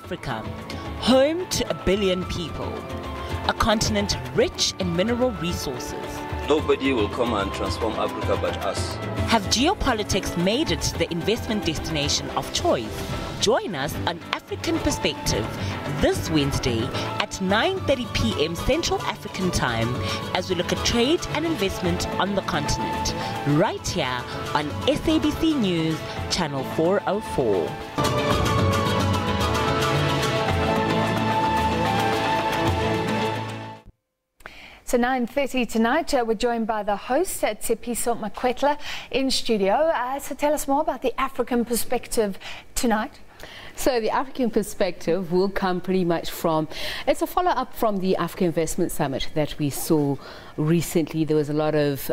Africa, home to 1 billion people, a continent rich in mineral resources. Nobody will come and transform Africa but us. Have geopolitics made it the investment destination of choice? Join us on African Perspective this Wednesday at 9:30 p.m. Central African Time as we look at trade and investment on the continent, right here on SABC News, Channel 404. So 9:30 tonight, we're joined by the host, Tsepiso Makwetla, in studio. So tell us more about the African Perspective tonight. So the African Perspective will come pretty much from, it's a follow-up from the Africa Investment Summit that we saw recently. There was a lot of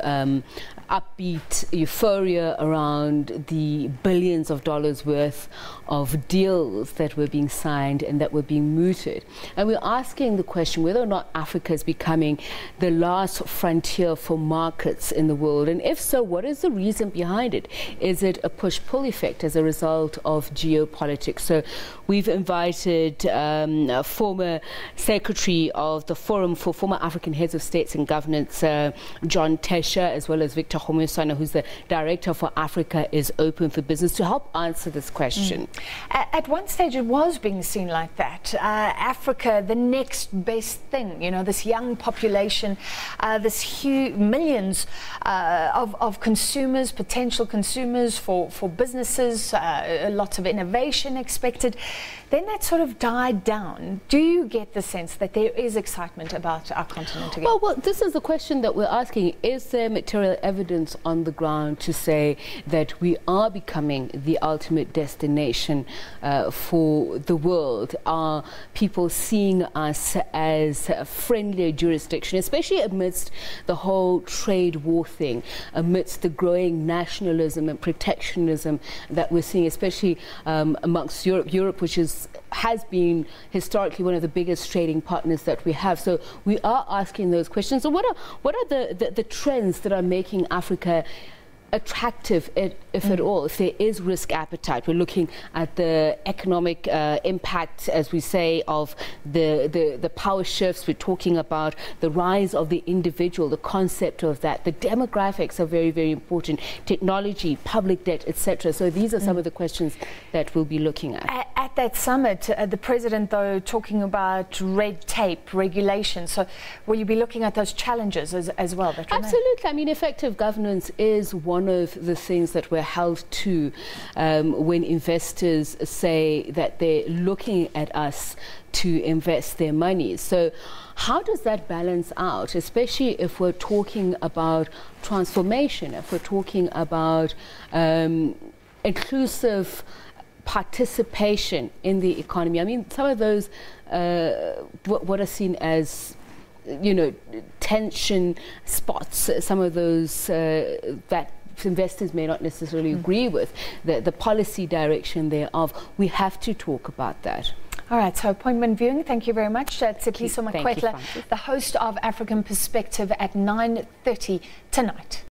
upbeat euphoria around the billions of dollars worth of deals that were being signed and that were being mooted. And we're asking the question whether or not Africa is becoming the last frontier for markets in the world. And if so, what is the reason behind it? Is it a push-pull effect as a result of geopolitics? So we've invited a former secretary of the Forum for Former African Heads of States and Governments, John Tesha, as well as Victor Homesana, who's the Director for Africa is Open for Business, to help answer this question. At one stage it was being seen like that. Africa, the next best thing, you know, this young population, this huge millions of consumers, potential consumers for businesses, lots of innovation expected. Then that sort of died down. Do you get the sense that there is excitement about our continent again? Well, this is the question that we're asking. Is there material evidence on the ground to say that we are becoming the ultimate destination for the world? Are people seeing us as a friendlier jurisdiction, especially amidst the whole trade war thing, amidst the growing nationalism and protectionism that we're seeing, especially amongst Europe, which has been historically one of the biggest trading partners that we have. So we are asking those questions. So what are the trends that are making Africa attractive, if at all, if there is risk appetite? We're looking at the economic impact, as we say, of the power shifts. We're talking about the rise of the individual, the concept of that. The demographics are very, very important. Technology, public debt, etc. So these are some of the questions that we'll be looking at. At that summit, the president, though, talking about red tape, regulation. So will you be looking at those challenges as well? Absolutely. I mean, effective governance is one of the things that we're held to when investors say that they're looking at us to invest their money. So how does that balance out, especially if we're talking about transformation, if we're talking about inclusive participation in the economy? I mean, some of those what are seen as, you know, tension spots, some of those that investors may not necessarily agree with, the policy direction thereof. We have to talk about that. All right, so appointment viewing, thank you very much. Tsepiso Makwetla, the host of African Perspective at 9:30 tonight.